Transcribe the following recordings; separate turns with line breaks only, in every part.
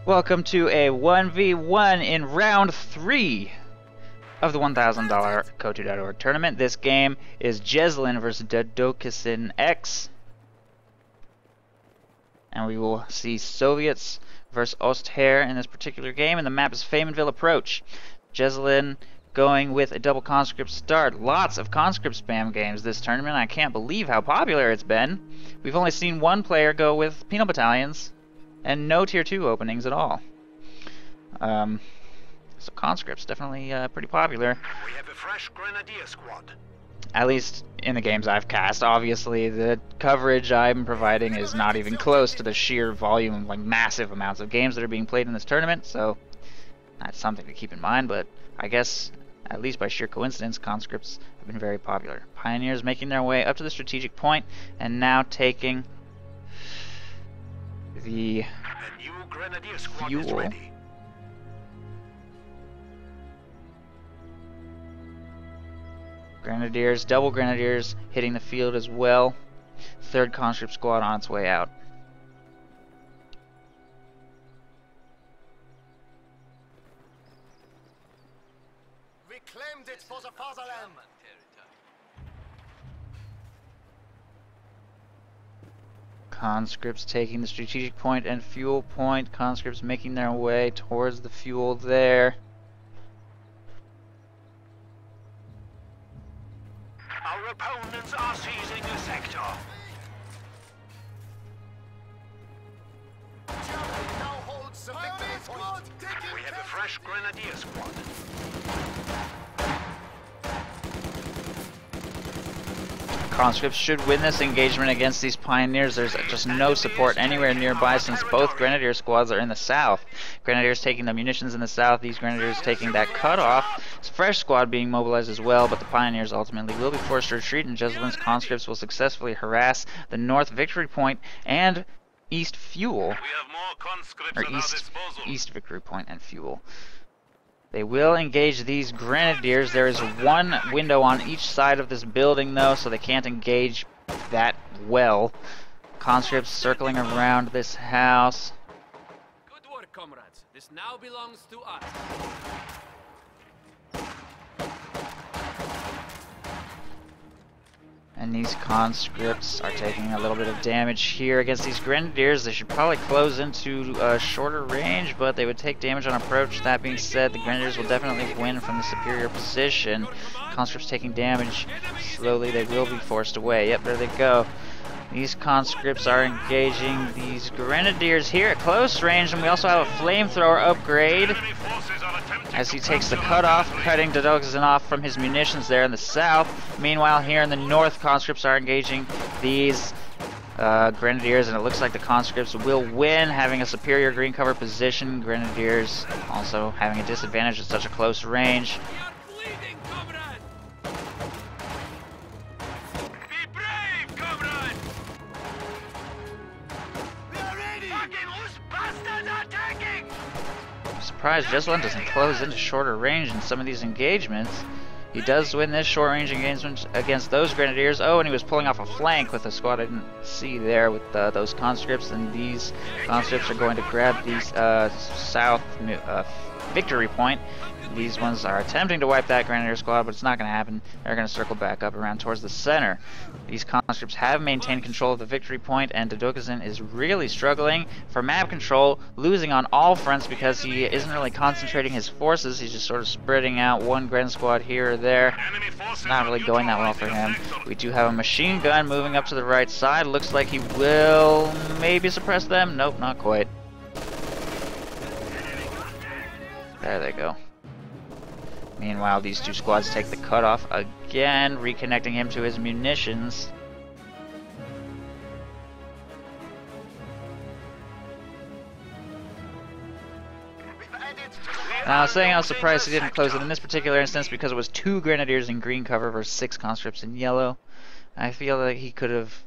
Welcome to a 1v1 in round 3 of the $1,000 Kotu.org tournament. This game is Jesulin versus DadokisinX. And we will see Soviets versus Osther in this particular game, and the map is Famenville Approach. Jesulin going with a double conscript start. Lots of conscript spam games this tournament. I can't believe how popular it's been. We've only seen one player go with penal battalions and no tier 2 openings at all. So conscripts definitely pretty popular.
We have a fresh grenadier squad.
At least in the games I've cast. Obviously, the coverage I'm providing is not even close to the sheer volume of like massive amounts of games that are being played in this tournament, so that's something to keep in mind, but I guess at least by sheer coincidence, conscripts have been very popular. Pioneers making their way up to the strategic point and now taking the
new grenadier squad
fuel.
Is ready.
Grenadiers, double grenadiers hitting the field as well. Third conscript squad on its way out.
We claimed it for the fatherland.
Conscripts taking the strategic point and fuel point. Conscripts making their way towards the fuel there.
Our opponents are seizing a sector. Germany now holds the victory point. We have a fresh grenadier squad.
Conscripts should win this engagement against these pioneers. There's just no support anywhere nearby since both grenadier squads are in the south. Grenadiers taking the munitions in the south, these grenadiers taking that cutoff. It's a fresh squad being mobilized as well, but the pioneers ultimately will be forced to retreat, and Jesulin's conscripts will successfully harass the north victory point and east fuel.
We have more conscripts
Or
at our disposal.
east victory point and fuel. They will engage these grenadiers. There is one window on each side of this building though, so they can't engage that well. Conscripts circling around this house.
Good work, comrades. This now belongs to us.
And these conscripts are taking a little bit of damage here against these grenadiers. They should probably close into a shorter range, but they would take damage on approach. That being said, the grenadiers will definitely win from the superior position. Conscripts taking damage slowly. They will be forced away. Yep, there they go. These conscripts are engaging these grenadiers here at close range, and we also have a flamethrower upgrade as he takes the cutoff, cutting Dadokisin off from his munitions there in the south. Meanwhile, here in the north, conscripts are engaging these grenadiers, and it looks like the conscripts will win, having a superior green cover position. Grenadiers also having a disadvantage at such a close range. Surprised Jesulin doesn't close into shorter range in some of these engagements. He does win this short range engagement against those grenadiers. Oh, and he was pulling off a flank with a squad I didn't see there with those conscripts, and these conscripts are going to grab these south victory point. These ones are attempting to wipe that grenadier squad, but it's not going to happen. They're going to circle back up around towards the center. These conscripts have maintained control of the victory point, and Dadokisin is really struggling for map control, losing on all fronts because he isn't really concentrating his forces. He's just sort of spreading out one Gren squad here or there. It's not really going that well for him. We do have a machine gun moving up to the right side. Looks like he will maybe suppress them. Nope, not quite. There they go. Meanwhile, these two squads take the cutoff again, reconnecting him to his munitions. Now, I was saying I was surprised he didn't close it in this particular instance because it was 2 grenadiers in green cover versus 6 conscripts in yellow. I feel like he could have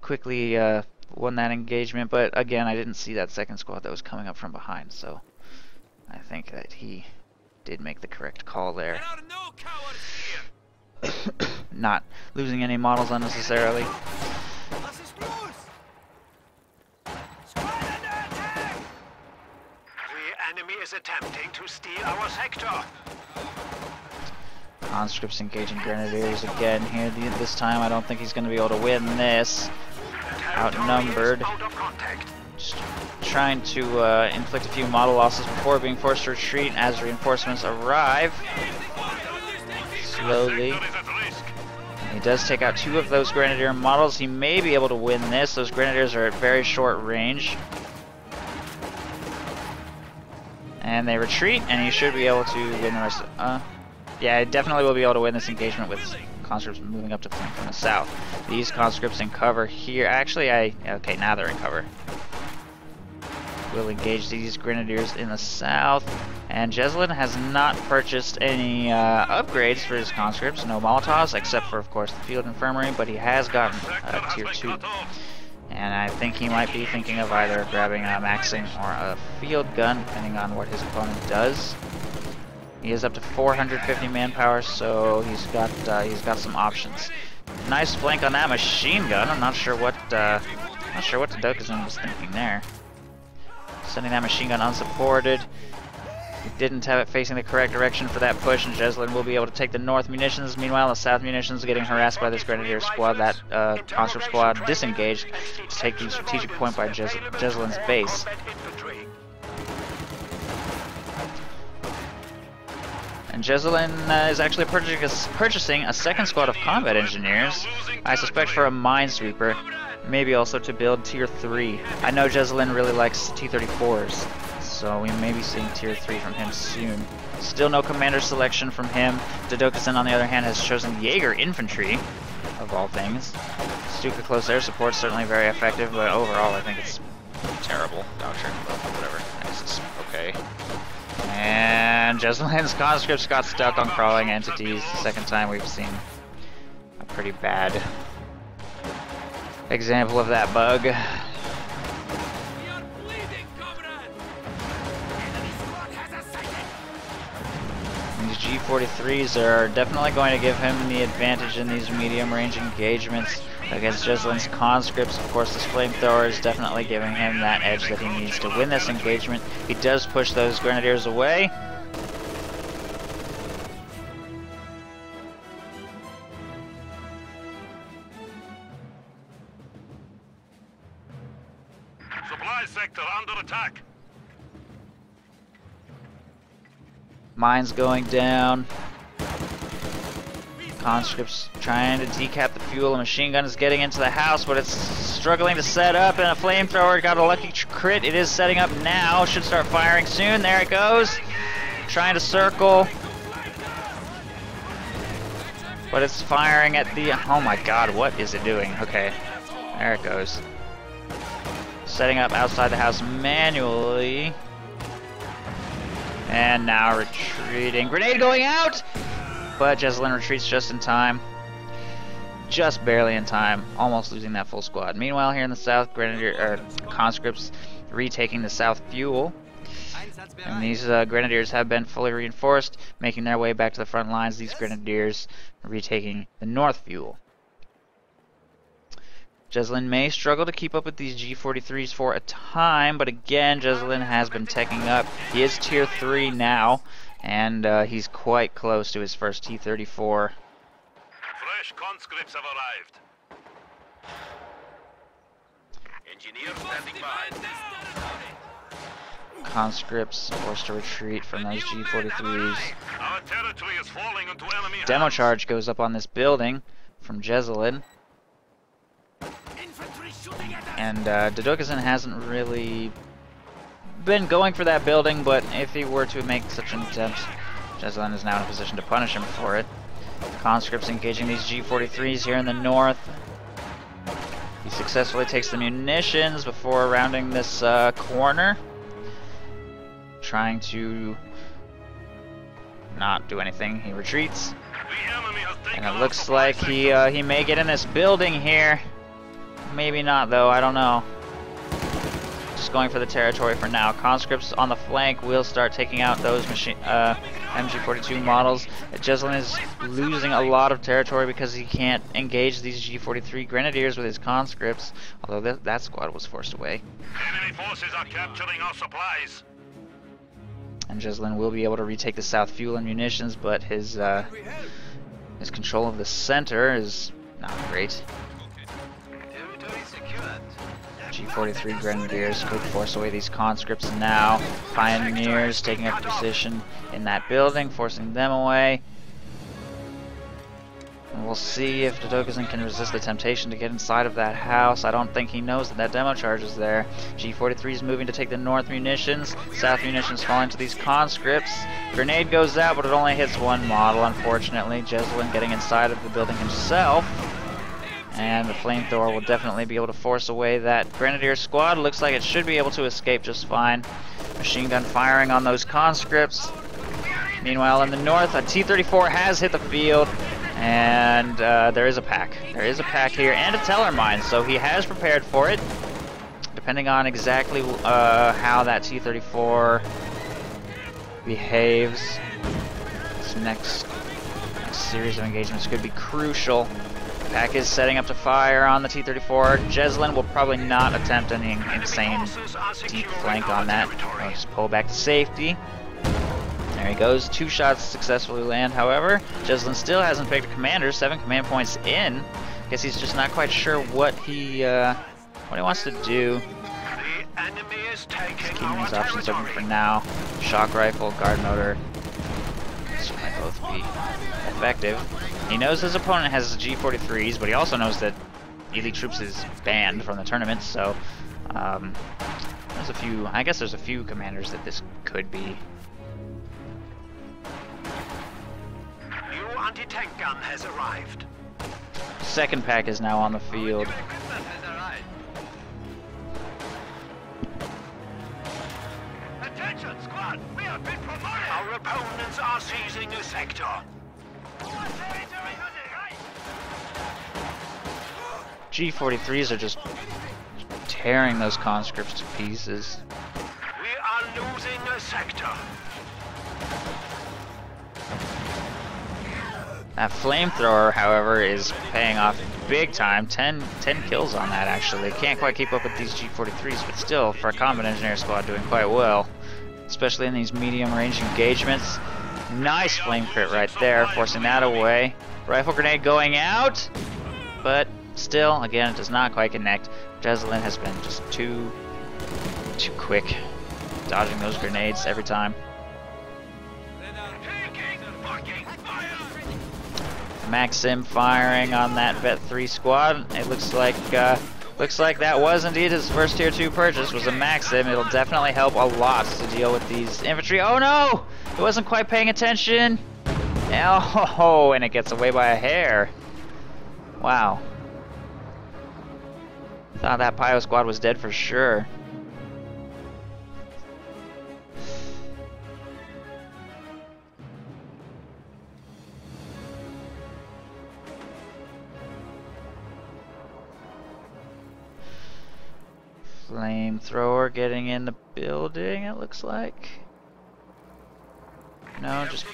quickly won that engagement, but again, I didn't see that second squad that was coming up from behind, so I think that he did make the correct call there. Not losing any models unnecessarily.
is attempting to steal our sector.
Conscripts engaging grenadiers again here. This time I don't think he's going to be able to win this. Outnumbered.
Out of contact.
Just trying to inflict a few model losses before being forced to retreat as reinforcements arrive. Slowly. He does take out 2 of those grenadier models. He may be able to win this. Those grenadiers are at very short range. And they retreat, and he should be able to win the rest of... yeah, he definitely will be able to win this engagement with conscripts moving up to flank from the south. These conscripts in cover here. Actually, okay, now they're in cover. We'll engage these grenadiers in the south. And Jesulin has not purchased any upgrades for his conscripts. No Molotovs, except for, of course, the field infirmary, but he has gotten tier 2. And I think he might be thinking of either grabbing a Maxing or a field gun, depending on what his opponent does. He is up to 450 manpower, so he's got some options. Nice flank on that machine gun. I'm not sure what Dadokisin was thinking there. Sending that machine gun unsupported. He didn't have it facing the correct direction for that push, and Jesulin will be able to take the north munitions. Meanwhile, the south munitions getting harassed by this grenadier squad. That conscript squad disengaged to take the strategic point by Jesulin's base. And Jesulin is actually purchasing a second squad of combat engineers, I suspect for a minesweeper, maybe also to build tier 3. I know Jesulin really likes T-34s, so we may be seeing tier 3 from him soon. Still no commander selection from him. Dadokisin, on the other hand, has chosen Jaeger infantry, of all things. Stuka close air support certainly very effective, but overall I think it's terrible doctrine, but whatever. It's okay. And Jesulin's conscripts got stuck on crawling entities. The second time we've seen a pretty bad example of that bug. These G43s are definitely going to give him the advantage in these medium-range engagements against Jesulin's conscripts. Of course, this flamethrower is definitely giving him that edge that he needs to win this engagement. He does push those grenadiers away.
Supply sector under attack.
Mines going down. Conscripts trying to decap the fuel. A machine gun is getting into the house, but it's struggling to set up, and a flamethrower got a lucky crit. It is setting up now. Should start firing soon. There it goes. Trying to circle. But it's firing at the... Oh my god, what is it doing? Okay. There it goes. Setting up outside the house manually. And now retreating. Grenade going out! But Jesulin retreats just in time. Just barely in time. Almost losing that full squad. Meanwhile, here in the south, conscripts retaking the south fuel. And these grenadiers have been fully reinforced, making their way back to the front lines. These grenadiers retaking the north fuel. Jesulin may struggle to keep up with these G43s for a time, but again, Jesulin has been teching up. He is tier 3 now, and he's quite close to his first T-34.
Fresh conscripts have arrived. Engineer standing by.
Conscripts forced to retreat from those G43s.
Our territory is falling into enemy
Demo
hands.
charge goes up on this building from Jesulin. And Dadokisin hasn't really been going for that building, but if he were to make such an attempt, Jesulin is now in a position to punish him for it. Conscripts engaging these G43s here in the north. He successfully takes the munitions before rounding this corner. Trying to not do anything, he retreats. And it looks like he may get in this building here. Maybe not though, I don't know. Just going for the territory for now. Conscripts on the flank will start taking out those MG42 models. Jesulin is losing a lot of territory because he can't engage these G43 grenadiers with his conscripts, although that squad was forced away.
Enemy forces are capturing our supplies.
And Jesulin will be able to retake the south fuel and munitions, but his control of the center is not great. G43 Grenadiers could force away these conscripts now. Pioneers taking up position in that building, forcing them away. And we'll see if Dadokisin can resist the temptation to get inside of that house. I don't think he knows that that demo charge is there. G43 is moving to take the north munitions. South munitions falling to these conscripts. Grenade goes out, but it only hits one model, unfortunately. Jesulin getting inside of the building himself. And the flamethrower will definitely be able to force away that Grenadier squad. Looks like it should be able to escape just fine. Machine gun firing on those conscripts. Meanwhile, in the north, a T-34 has hit the field. And there is a pack. There is a pack here and a teller mine, so he has prepared for it. Depending on exactly how that T-34 behaves, this next series of engagements could be crucial. Pack is setting up to fire on the T-34. Jesulin will probably not attempt any insane deep flank on that. He'll just pull back to safety. There he goes. 2 shots successfully land, however. Jesulin still hasn't picked a commander. 7 command points in. Guess he's just not quite sure what he wants to do. Just keeping his options open for now. Shock rifle, guard motor. This might both be effective. He knows his opponent has G43s, but he also knows that Elite Troops is banned from the tournament, so there's a few. I guess there's a few commanders that this could be.
New anti-tank gun has arrived.
Second pack is now on the field.
Attention, squad! We have been promoted! Our opponents are seizing a sector.
G43s are just tearing those conscripts to pieces.
We are losing a sector.
That flamethrower, however, is paying off big time. 10 kills on that, actually. Can't quite keep up with these G43s, but still, for a combat engineer squad, doing quite well. Especially in these medium-range engagements. Nice flame crit right there, forcing that away. Rifle grenade going out, but still, again, it does not quite connect. Jesulin has been just too quick, dodging those grenades every time. Maxim firing on that Vet 3 squad. It looks like that was indeed his first tier 2 purchase, was a Maxim. It'll definitely help a lot to deal with these infantry. Oh no! It wasn't quite paying attention. Oh, and it gets away by a hair. Wow. Thought that Pio squad was dead for sure. Flamethrower getting in the building, it looks like. No, just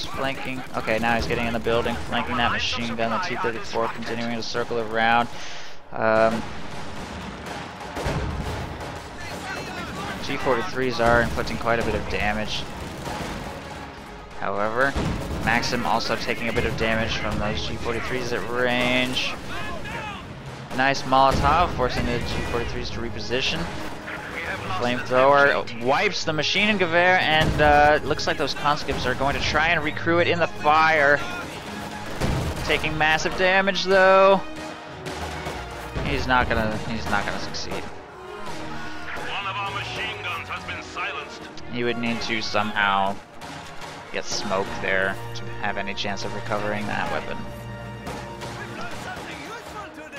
flanking. Okay, now he's getting in the building, flanking that machine gun, the T-34, continuing to circle around. G43s are inflicting quite a bit of damage. However, Maxim also taking a bit of damage from those G43s at range. Nice Molotov, forcing the G43s to reposition. Flamethrower wipes the machine and Gewehr, and looks like those conscripts are going to try and recrew it in the fire. Taking massive damage though. He's not gonna succeed.
One of our machine guns has been silenced.
He would need to somehow get smoke there to have any chance of recovering that weapon.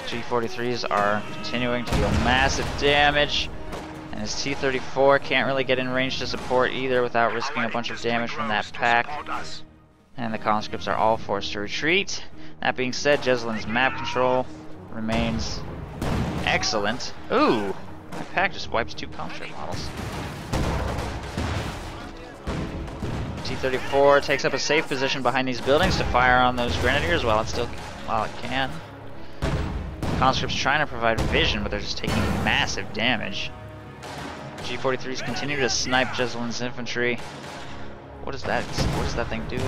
G43s are continuing to deal massive damage, and his T-34 can't really get in range to support either without risking a bunch of damage from that pack. And the conscripts are all forced to retreat. That being said, Jesulin's map control remains excellent. Ooh! That pack just wipes 2 conscript models. T-34 takes up a safe position behind these buildings to fire on those grenadiers while it can. Conscripts trying to provide vision, but they're just taking massive damage. G43s continue to snipe Jesulin's infantry. What is that? What is that thing doing?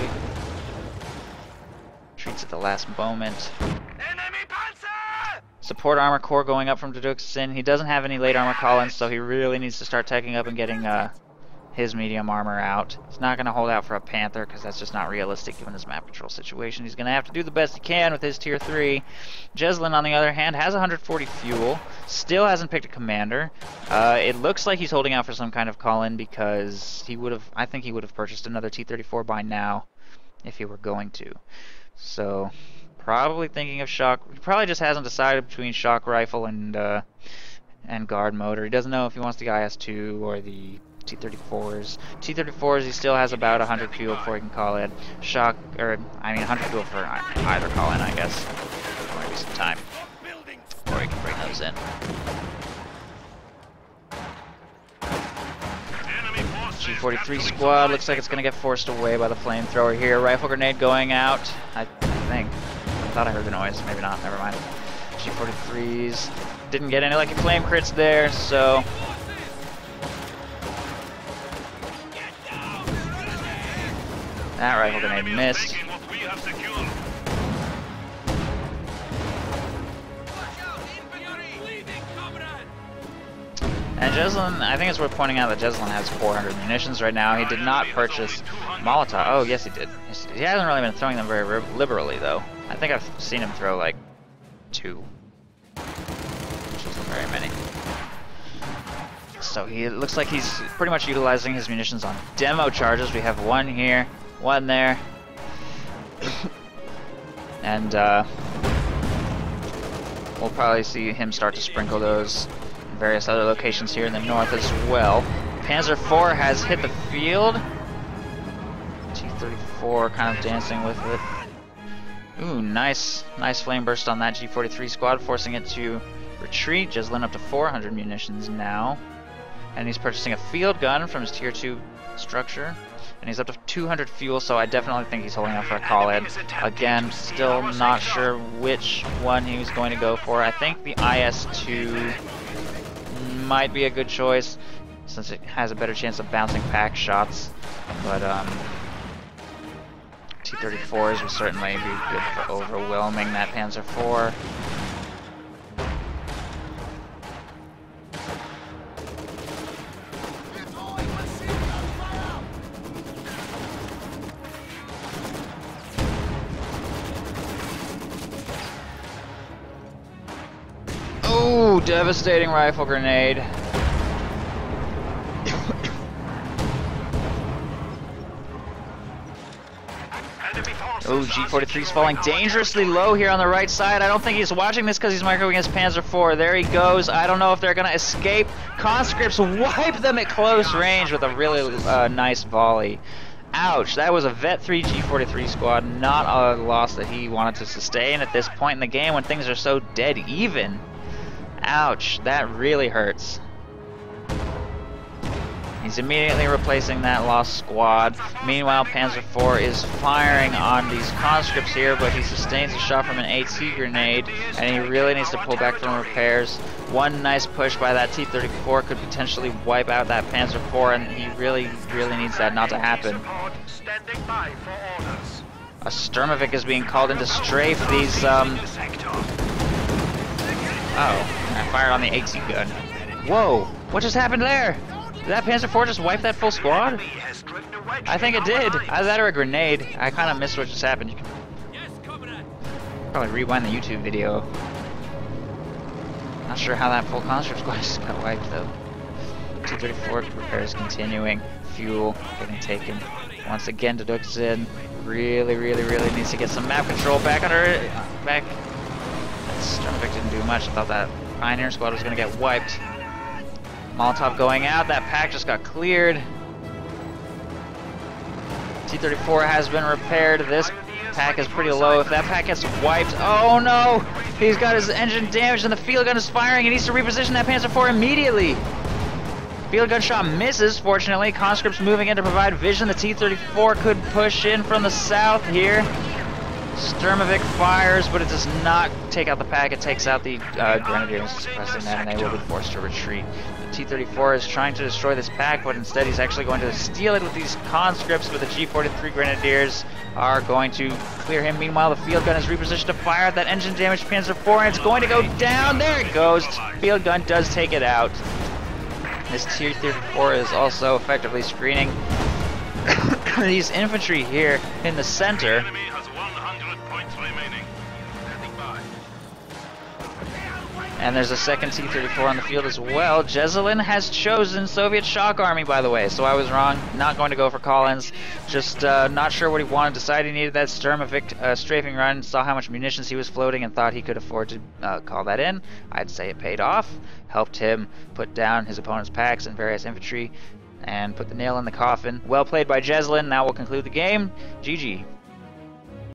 Retreats at the last moment.
Enemy panzer!
Support armor core going up from Dadokisin. He doesn't have any late armor call-ins, so he really needs to start teching up and getting his medium armor out. He's not going to hold out for a Panther because that's just not realistic given his map control situation. He's going to have to do the best he can with his tier 3. Jesulin, on the other hand, has 140 fuel. Still hasn't picked a commander. It looks like he's holding out for some kind of call-in because he would have. I think he would have purchased another T-34 by now if he were going to. So probably thinking of shock. He probably just hasn't decided between shock rifle and guard motor. He doesn't know if he wants the IS-2 or the T-34s. T-34s, he still has about 100 fuel before he can call in. Shock, or I mean 100 fuel for either call in, I guess. Maybe some time before he can bring those in. G43 squad looks like it's going to get forced away by the flamethrower here. Rifle grenade going out, I think. I thought I heard the noise. Maybe not. Never mind. G43s didn't get any lucky flame crits there, so that rifle grenade missed. And Jesulin, I think it's worth pointing out that Jesulin has 400 munitions right now. He did not purchase Molotov. Oh, yes he did. He hasn't really been throwing them very liberally, though. I think I've seen him throw like 2, which isn't very many. So it looks like he's pretty much utilizing his munitions on demo charges. We have 1 here, 1 there. And we'll probably see him start to sprinkle those in various other locations here in the north as well. Panzer IV has hit the field. T-34 kind of dancing with it. Ooh, nice flame burst on that G43 squad, forcing it to retreat. Jesulin up to 400 munitions now. And he's purchasing a field gun from his tier 2 structure. And he's up to 200 fuel, so I definitely think he's holding out for a call-in. Again, still not sure which one he was going to go for. I think the IS-2 might be a good choice, since it has a better chance of bouncing pack shots. But T-34s would certainly be good for overwhelming that Panzer IV. Ooh, devastating rifle grenade. Oh, G43's falling dangerously low here on the right side. I don't think he's watching this because he's microing his Panzer IV. There he goes. I don't know if they're going to escape. Conscripts wipe them at close range with a really nice volley. Ouch, that was a Vet 3 G43 squad, not a loss that he wanted to sustain at this point in the game when things are so dead even. Ouch, that really hurts. He's immediately replacing that lost squad. Meanwhile, Panzer IV is firing on these conscripts here, but he sustains a shot from an AT grenade, and he really needs to pull back from repairs. One nice push by that T-34 could potentially wipe out that Panzer IV, and he really needs that not to happen. A Sturmovik is being called in to strafe these, oh, I fired on the AT gun. Whoa, what just happened there? Did that Panzer IV just wipe that full squad? I think it did. Either that or a grenade. I kind of missed what just happened. You can probably rewind the YouTube video. Not sure how that full conscript squad just got wiped though. T-34 repairs continuing. Fuel getting taken. Once again, Dadokisin really needs to get some map control back under it. That Sturmovik didn't do much. I thought that Pioneer squad was going to get wiped. Molotov going out, that pack just got cleared. T-34 has been repaired. This pack is pretty low. If that pack gets wiped, oh no! He's got his engine damaged and the field gun is firing. He needs to reposition that Panzer IV immediately. Field gun shot misses, fortunately. Conscripts moving in to provide vision. The T-34 could push in from the south here. Sturmovik fires, but it does not take out the pack. It takes out the Grenadiers, suppressing them, and they will be forced to retreat. The T-34 is trying to destroy this pack, but instead he's actually going to steal it with these conscripts, but the G-43 Grenadiers are going to clear him. Meanwhile, the field gun is repositioned to fire at that engine-damaged Panzer IV, and it's going to go down. There it goes. Field gun does take it out. This T-34 is also effectively screening these infantry here in the center. And there's a second T-34 on the field as well. Jesulin has chosen Soviet Shock Army, by the way, so I was wrong. Not going to go for Collins. Just not sure what he wanted. Decided he needed that Sturmovik strafing run. Saw how much munitions he was floating and thought he could afford to call that in. I'd say it paid off. Helped him put down his opponent's packs and various infantry and put the nail in the coffin. Well played by Jesulin. Now we'll conclude the game. GG.